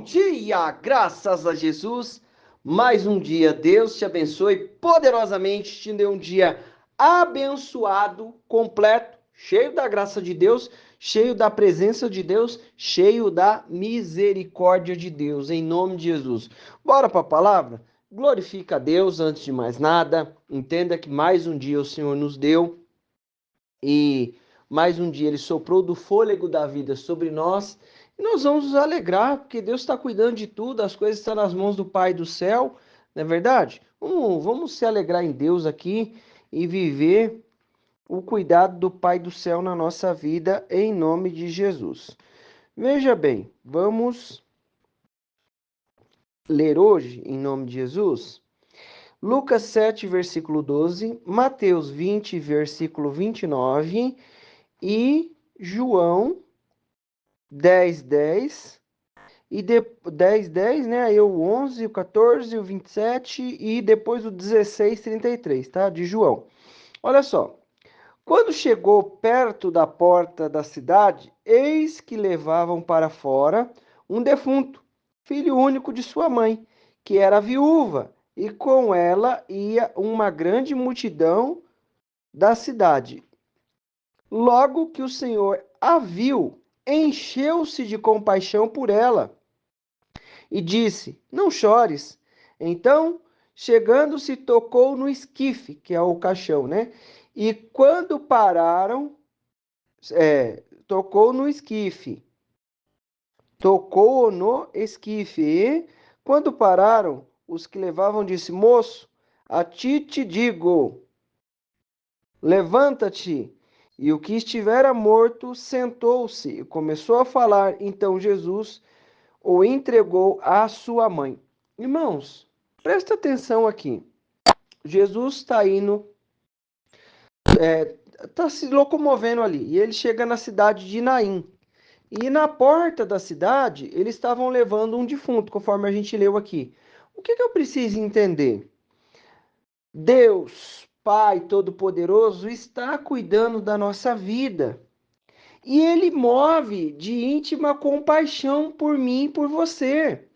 dia, graças a Jesus. Mais um dia, Deus te abençoe poderosamente, te dê um dia abençoado, completo, cheio da graça de Deus, cheio da presença de Deus, cheio da misericórdia de Deus, em nome de Jesus. Bora para a palavra? Glorifica a Deus antes de mais nada. Entenda que mais um dia o Senhor nos deu e mais um dia Ele soprou do fôlego da vida sobre nós. E nós vamos nos alegrar, porque Deus está cuidando de tudo, as coisas estão nas mãos do Pai do céu, não é verdade? Vamos se alegrar em Deus aqui e viver o cuidado do Pai do céu na nossa vida, em nome de Jesus. Veja bem, vamos ler hoje, em nome de Jesus, Lucas 7, versículo 12, Mateus 20, versículo 29 e João 10, 10 e 10, 10, né? Aí o 11, o 14, o 27 e depois o 16, 33, tá? De João. Olha só. Quando chegou perto da porta da cidade, eis que levavam para fora um defunto, filho único de sua mãe, que era viúva, e com ela ia uma grande multidão da cidade. Logo que o Senhor a viu, encheu-se de compaixão por ela e disse: Não chores. Então, chegando-se, tocou no esquife, que é o caixão, né? E quando pararam, tocou no esquife. Tocou no esquife. E quando pararam, os que levavam disse: Moço, a ti te digo, levanta-te. E o que estivera morto sentou-se e começou a falar. Então Jesus o entregou à sua mãe. Irmãos, presta atenção aqui. Jesus está indo, está se locomovendo ali. E ele chega na cidade de Naim. E na porta da cidade, eles estavam levando um defunto, conforme a gente leu aqui. O que eu preciso entender? Deus, Pai Todo-Poderoso, está cuidando da nossa vida. E Ele move de íntima compaixão por mim e por você.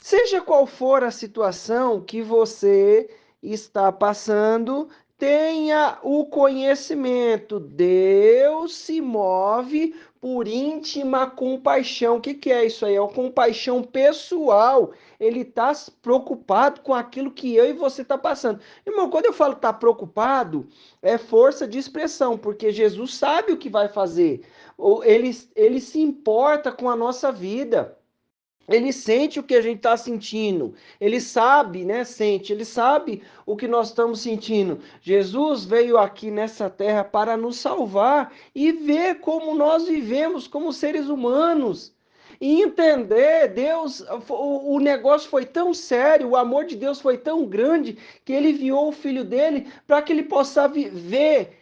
Seja qual for a situação que você está passando, tenha o conhecimento. Deus se move por íntima compaixão. O que é isso aí? É uma compaixão pessoal. Ele está preocupado com aquilo que eu e você está passando. Irmão, quando eu falo estar preocupado, é força de expressão, porque Jesus sabe o que vai fazer. Ele se importa com a nossa vida. Ele sente o que a gente está sentindo. Ele sabe, né? Sente. Ele sabe o que nós estamos sentindo. Jesus veio aqui nessa terra para nos salvar e ver como nós vivemos como seres humanos. E entender, Deus, o negócio foi tão sério, o amor de Deus foi tão grande, que ele enviou o filho dele para que ele possa viver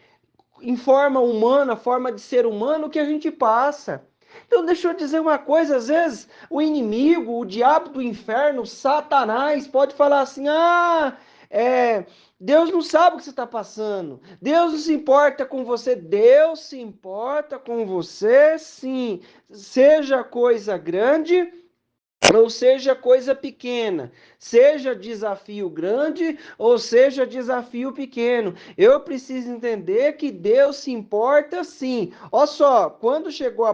em forma humana, forma de ser humano, o que a gente passa. Então, deixa eu dizer uma coisa: às vezes o inimigo, o diabo do inferno, Satanás, pode falar assim: Deus não sabe o que você está passando, Deus não se importa com você. Deus se importa com você, sim, seja coisa grande ou seja coisa pequena, seja desafio grande ou seja desafio pequeno, eu preciso entender que Deus se importa sim. Olha só, quando chegou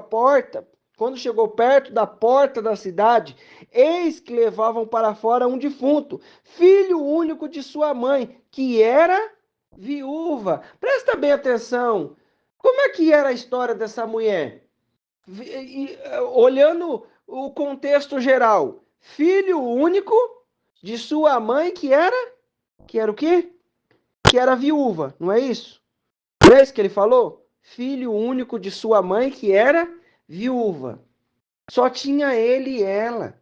perto da porta da cidade, eis que levavam para fora um defunto, filho único de sua mãe, que era viúva. Presta bem atenção, como é que era a história dessa mulher? Olhando o contexto geral, filho único de sua mãe que era o quê? Que era viúva, não é isso? Não é isso que ele falou? Filho único de sua mãe que era viúva. Só tinha ele e ela.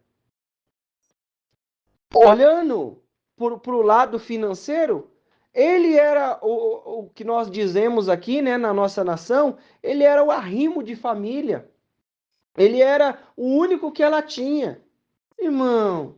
Olhando para o lado financeiro, ele era o que nós dizemos aqui, né, na nossa nação, ele era o arrimo de família. Ele era o único que ela tinha. Irmão,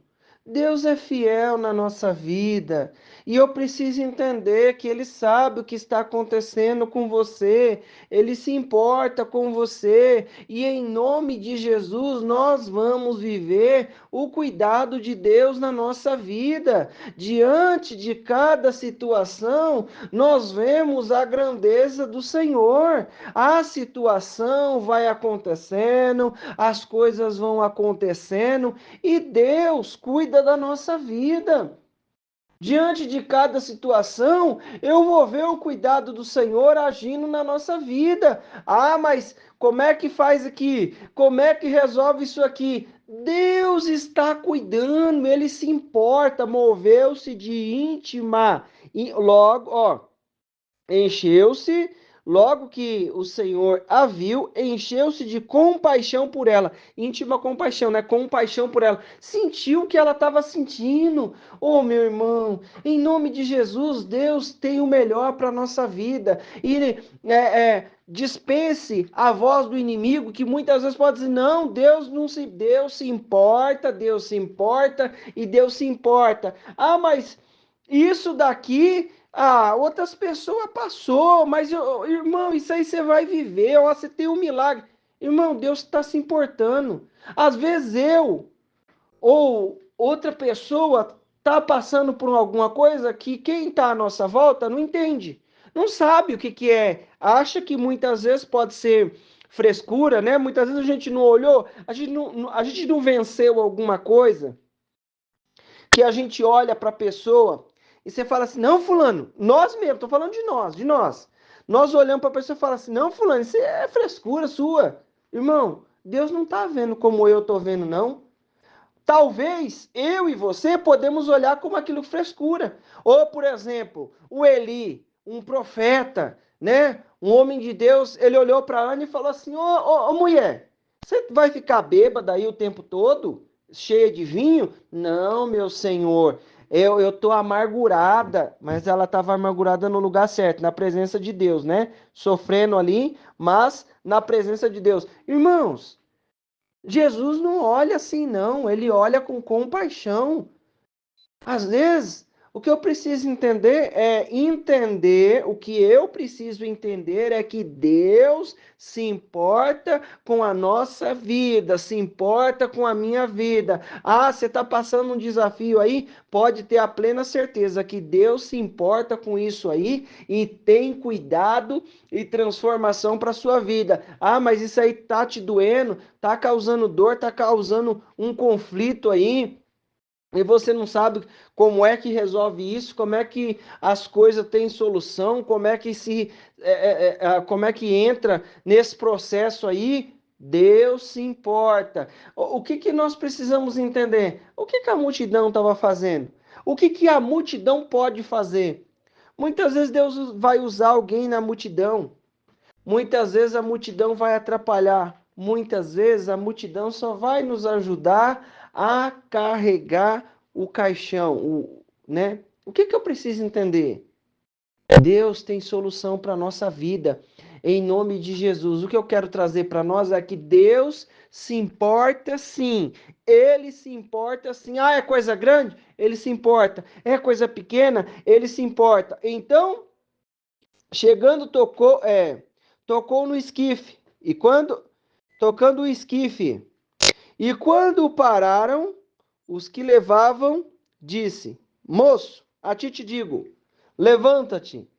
Deus é fiel na nossa vida e eu preciso entender que Ele sabe o que está acontecendo com você, Ele se importa com você e em nome de Jesus nós vamos viver o cuidado de Deus na nossa vida. Diante de cada situação, nós vemos a grandeza do Senhor. A situação vai acontecendo, as coisas vão acontecendo e Deus cuida da nossa vida. Diante de cada situação, eu vou ver o cuidado do Senhor agindo na nossa vida. Ah, mas como é que faz aqui? Como é que resolve isso aqui? Deus está cuidando, Ele se importa, moveu-se de íntima. E logo, ó, encheu-se, logo que o Senhor a viu, encheu-se de compaixão por ela. Íntima compaixão, né? Compaixão por ela. Sentiu o que ela estava sentindo. Oh, meu irmão, em nome de Jesus, Deus tem o melhor para a nossa vida. E dispense a voz do inimigo, que muitas vezes pode dizer, não, Deus se importa, Deus se importa e Deus se importa. Ah, mas isso daqui outras pessoas passou, mas irmão, isso aí você vai viver, ó, você tem um milagre. Irmão, Deus está se importando. Às vezes eu ou outra pessoa está passando por alguma coisa que quem está à nossa volta não entende, não sabe o que que é. Acha que muitas vezes pode ser frescura, né? Muitas vezes a gente não olhou, a gente não venceu alguma coisa que a gente olha para a pessoa e você fala assim, não, fulano, nós mesmo, estou falando de nós, de nós. Nós olhamos para a pessoa e falamos assim, não, fulano, isso é frescura sua. Irmão, Deus não está vendo como eu estou vendo, não. Talvez eu e você podemos olhar como aquilo frescura. Ou, por exemplo, o Eli, um profeta, né? Um homem de Deus, ele olhou para Ana e falou assim, ô mulher, você vai ficar bêbada aí o tempo todo? Cheia de vinho? Não, meu senhor, eu tô amargurada, mas ela estava amargurada no lugar certo, na presença de Deus, né? Sofrendo ali, mas na presença de Deus. Irmãos, Jesus não olha assim, não, ele olha com compaixão. Às vezes, o que eu preciso entender é entender, o que eu preciso entender é que Deus se importa com a nossa vida, se importa com a minha vida. Ah, você está passando um desafio aí? Pode ter a plena certeza que Deus se importa com isso aí e tem cuidado e transformação para a sua vida. Ah, mas isso aí tá te doendo, tá causando dor, tá causando um conflito aí e você não sabe como é que resolve isso, como é que as coisas têm solução, como é que como é que entra nesse processo aí, Deus se importa. O que que nós precisamos entender? O que que a multidão estava fazendo? O que que a multidão pode fazer? Muitas vezes Deus vai usar alguém na multidão. Muitas vezes a multidão vai atrapalhar, muitas vezes a multidão só vai nos ajudar a carregar o caixão, né? O que que eu preciso entender? Deus tem solução para a nossa vida, em nome de Jesus. O que eu quero trazer para nós é que Deus se importa sim, Ele se importa sim. Ah, é coisa grande? Ele se importa. É coisa pequena? Ele se importa. Então, chegando, tocou no esquife. E quando, tocando o esquife, e quando pararam, os que levavam, disse: Moço, a ti te digo, levanta-te.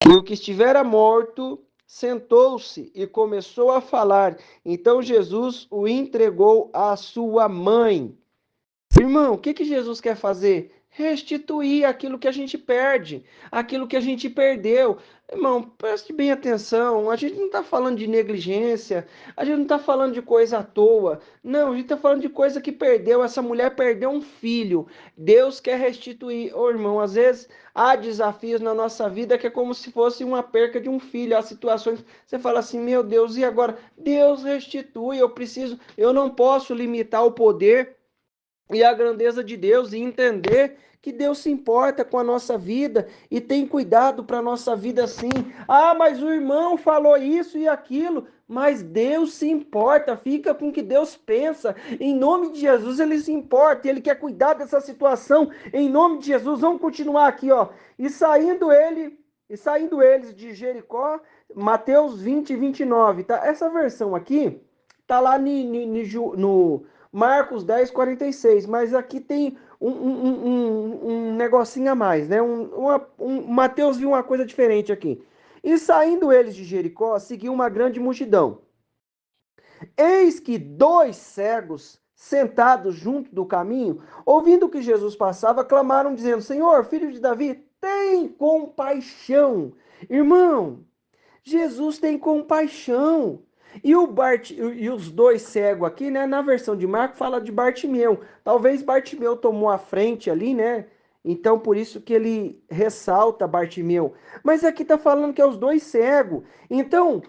E o que estivera morto sentou-se e começou a falar. Então Jesus o entregou à sua mãe. Irmão, o que que Jesus quer fazer? Restituir aquilo que a gente perde, aquilo que a gente perdeu. Irmão, preste bem atenção. A gente não está falando de negligência, a gente não está falando de coisa à toa. Não, a gente está falando de coisa que perdeu. Essa mulher perdeu um filho. Deus quer restituir. Ô, irmão, às vezes há desafios na nossa vida que é como se fosse uma perca de um filho. Há situações que você fala assim: meu Deus, e agora? Deus restitui. Eu não posso limitar o poder e a grandeza de Deus e entender que Deus se importa com a nossa vida e tem cuidado para a nossa vida sim. Ah, mas o irmão falou isso e aquilo. mas Deus se importa, fica com o que Deus pensa. Em nome de Jesus, ele se importa, ele quer cuidar dessa situação. Em nome de Jesus, vamos continuar aqui, ó. E saindo eles de Jericó, Mateus 20, 29, tá? Essa versão aqui tá lá no Marcos 10, 46, mas aqui tem um negocinho a mais, né? Mateus viu uma coisa diferente aqui. E saindo eles de Jericó, seguiu uma grande multidão. Eis que dois cegos, sentados junto do caminho, ouvindo que Jesus passava, clamaram, dizendo: Senhor, filho de Davi, tem compaixão. Irmão, Jesus tem compaixão. E os dois cegos aqui, né? Na versão de Marcos fala de Bartimeu. Talvez Bartimeu tomou a frente ali, né? Então por isso que ele ressalta Bartimeu. Mas aqui tá falando que é os dois cegos. Então,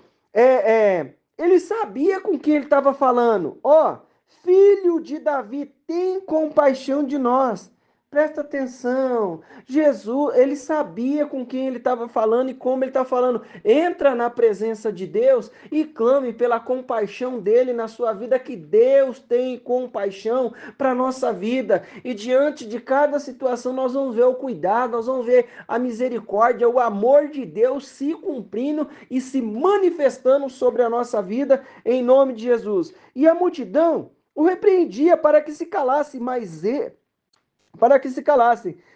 ele sabia com quem ele estava falando. Ó, filho de Davi, tem compaixão de nós. Presta atenção. Jesus, ele sabia com quem ele estava falando e como ele está falando. Entra na presença de Deus e clame pela compaixão dele na sua vida, que Deus tem compaixão para a nossa vida. E diante de cada situação nós vamos ver o cuidado, nós vamos ver a misericórdia, o amor de Deus se cumprindo e se manifestando sobre a nossa vida em nome de Jesus. E a multidão o repreendia para que se calassem.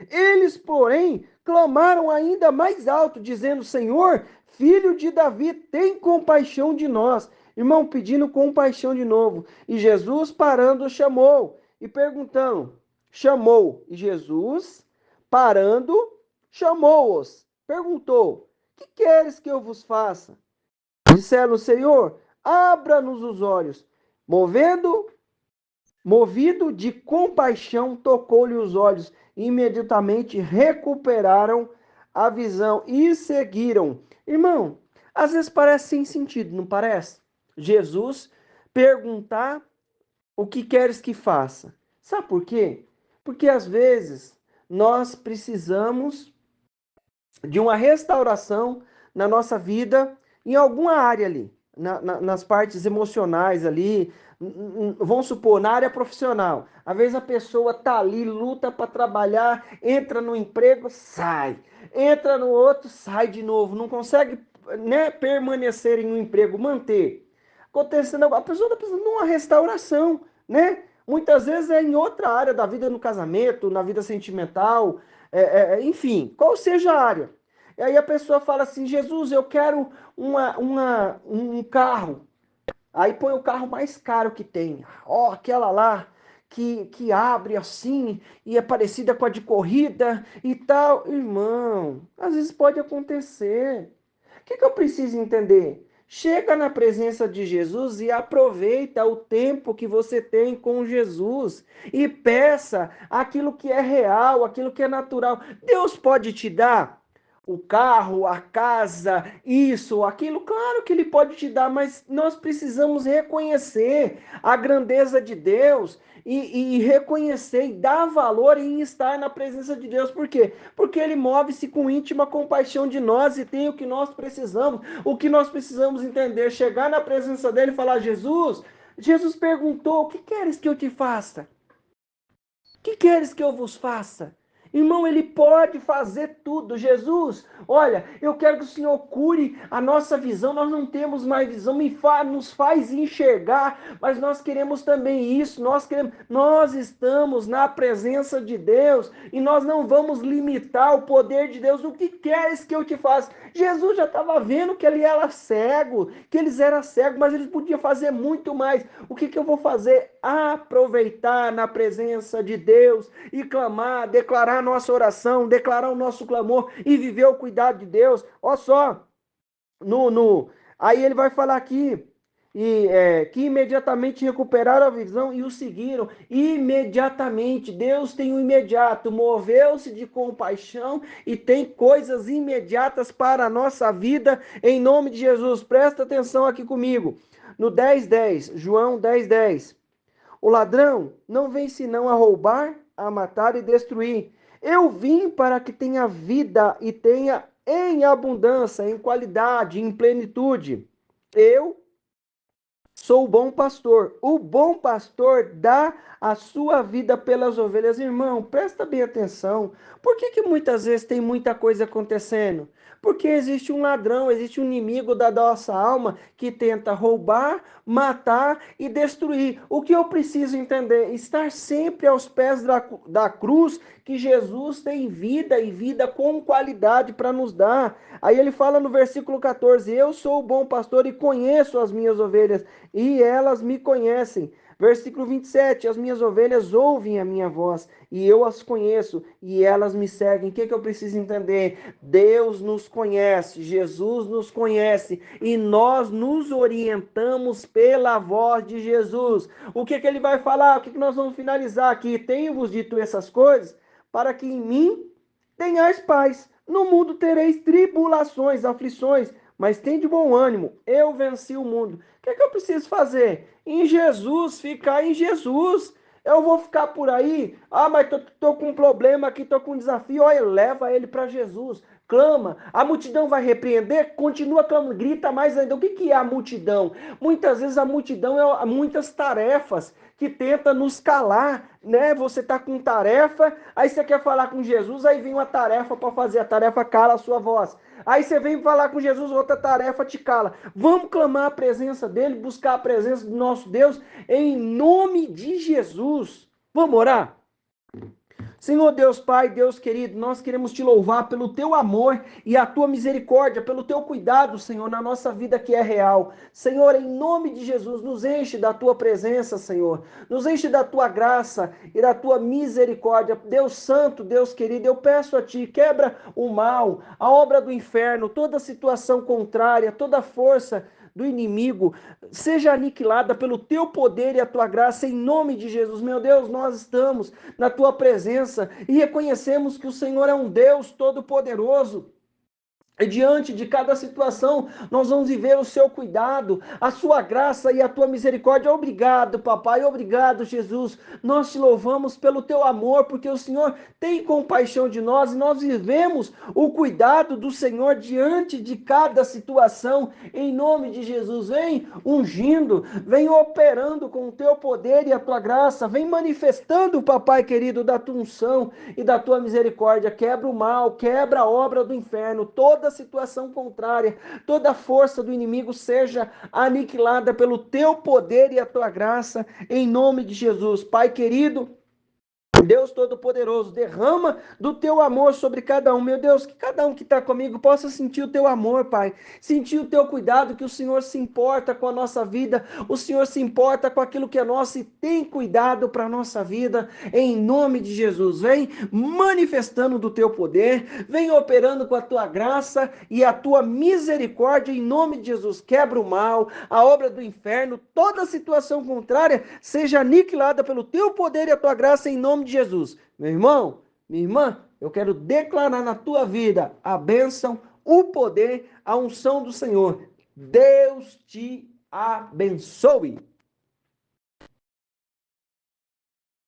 Eles, porém, clamaram ainda mais alto, dizendo: Senhor, filho de Davi, tem compaixão de nós. Irmão, pedindo compaixão de novo. E Jesus, parando, chamou e perguntando, chamou. E Jesus, parando, chamou-os. Perguntou: que queres que eu vos faça? Disseram: Senhor, abra-nos os olhos. Movido de compaixão, tocou-lhe os olhos. Imediatamente recuperaram a visão e seguiram. Irmão, às vezes parece sem sentido, não parece? Jesus perguntar o que queres que faça. Sabe por quê? Porque às vezes nós precisamos de uma restauração na nossa vida, em alguma área ali, nas partes emocionais ali, vamos supor, na área profissional. Às vezes a pessoa tá ali, luta para trabalhar, entra no emprego, sai. Entra no outro, sai de novo. Não consegue, né, permanecer em um emprego, manter. Acontecendo, a pessoa está precisando de uma restauração, né? Muitas vezes é em outra área da vida, no casamento, na vida sentimental, enfim, qual seja a área. E aí a pessoa fala assim: Jesus, eu quero um carro. Aí põe o carro mais caro que tem. Ó, aquela lá que abre assim e é parecida com a de corrida e tal. Irmão, às vezes pode acontecer. O que eu preciso entender? Chega na presença de Jesus e aproveita o tempo que você tem com Jesus e peça aquilo que é real, aquilo que é natural. Deus pode te dar o carro, a casa, isso, aquilo, claro que ele pode te dar, mas nós precisamos reconhecer a grandeza de Deus e reconhecer e dar valor em estar na presença de Deus. Por quê? Porque ele move-se com íntima compaixão de nós e tem o que nós precisamos. O que nós precisamos entender, chegar na presença dele e falar: Jesus perguntou: o que queres que eu te faça? O que queres que eu vos faça? Irmão, ele pode fazer tudo. Jesus, olha, eu quero que o Senhor cure a nossa visão. Nós não temos mais visão, nos faz enxergar, mas nós queremos também isso. Nós estamos na presença de Deus e nós não vamos limitar o poder de Deus. O que queres que eu te faça? Jesus já estava vendo que ele era cego, que eles eram cegos, mas eles podiam fazer muito mais. O que eu vou fazer? Aproveitar na presença de Deus e clamar, declarar a nossa oração, declarar o nosso clamor e viver o cuidado de Deus. Olha só, aí ele vai falar aqui, que imediatamente recuperaram a visão e o seguiram. Imediatamente, Deus tem um imediato, moveu-se de compaixão e tem coisas imediatas para a nossa vida, em nome de Jesus. Presta atenção aqui comigo. No 10:10, João 10:10. O ladrão não vem senão a roubar, a matar e destruir. Eu vim para que tenha vida e tenha em abundância, em qualidade, em plenitude. Eu Sou o bom pastor. O bom pastor dá a sua vida pelas ovelhas. Irmão, presta bem atenção. Por que que muitas vezes tem muita coisa acontecendo? Porque existe um ladrão, existe um inimigo da nossa alma que tenta roubar, matar e destruir. O que eu preciso entender? Estar sempre aos pés da cruz, que Jesus tem vida e vida com qualidade para nos dar. Aí ele fala no versículo 14: Eu sou o bom pastor e conheço as minhas ovelhas e elas me conhecem. Versículo 27, as minhas ovelhas ouvem a minha voz, e eu as conheço, e elas me seguem. O que eu preciso entender? Deus nos conhece, Jesus nos conhece, e nós nos orientamos pela voz de Jesus. O que ele vai falar? O que nós vamos finalizar aqui? Tenho-vos dito essas coisas, para que em mim tenhais paz. No mundo tereis tribulações, aflições, mas tem de bom ânimo, eu venci o mundo. O que eu preciso fazer? Em Jesus, ficar em Jesus. Eu vou ficar por aí, mas tô com um problema aqui, tô com um desafio. Olha, leva ele para Jesus. Clama, a multidão vai repreender, continua clamando, grita mais ainda. O que é a multidão? Muitas vezes a multidão é muitas tarefas que tenta nos calar, né? Você tá com tarefa, aí você quer falar com Jesus, aí vem uma tarefa para fazer, a tarefa cala a sua voz. Aí você vem falar com Jesus, outra tarefa te cala. Vamos clamar a presença dele, buscar a presença do nosso Deus, em nome de Jesus. Vamos orar? Senhor Deus Pai, Deus querido, nós queremos te louvar pelo teu amor e a tua misericórdia, pelo teu cuidado, Senhor, na nossa vida que é real. Senhor, em nome de Jesus, nos enche da tua presença, Senhor. Nos enche da tua graça e da tua misericórdia. Deus santo, Deus querido, eu peço a ti, quebra o mal, a obra do inferno, toda situação contrária, toda força do inimigo, seja aniquilada pelo teu poder e a tua graça, em nome de Jesus. Meu Deus, nós estamos na tua presença e reconhecemos que o Senhor é um Deus todo-poderoso. E diante de cada situação, nós vamos viver o seu cuidado, a sua graça e a tua misericórdia. Obrigado, papai, obrigado, Jesus. Nós te louvamos pelo teu amor, porque o Senhor tem compaixão de nós e nós vivemos o cuidado do Senhor diante de cada situação. Em nome de Jesus, vem ungindo, vem operando com o teu poder e a tua graça, vem manifestando, papai querido, da tua unção e da tua misericórdia. Quebra o mal, quebra a obra do inferno, toda situação contrária, toda força do inimigo seja aniquilada pelo teu poder e a tua graça, em nome de Jesus. Pai querido, Deus Todo-Poderoso, derrama do teu amor sobre cada um. Meu Deus, que cada um que está comigo possa sentir o teu amor, Pai. Sentir o teu cuidado, que o Senhor se importa com a nossa vida. O Senhor se importa com aquilo que é nosso e tem cuidado para a nossa vida. Em nome de Jesus, vem manifestando do teu poder. Vem operando com a tua graça e a tua misericórdia. Em nome de Jesus, quebra o mal, a obra do inferno, toda situação contrária seja aniquilada pelo teu poder e a tua graça, em nome de Jesus. Meu irmão, minha irmã, eu quero declarar na tua vida a bênção, o poder, a unção do Senhor. Deus te abençoe.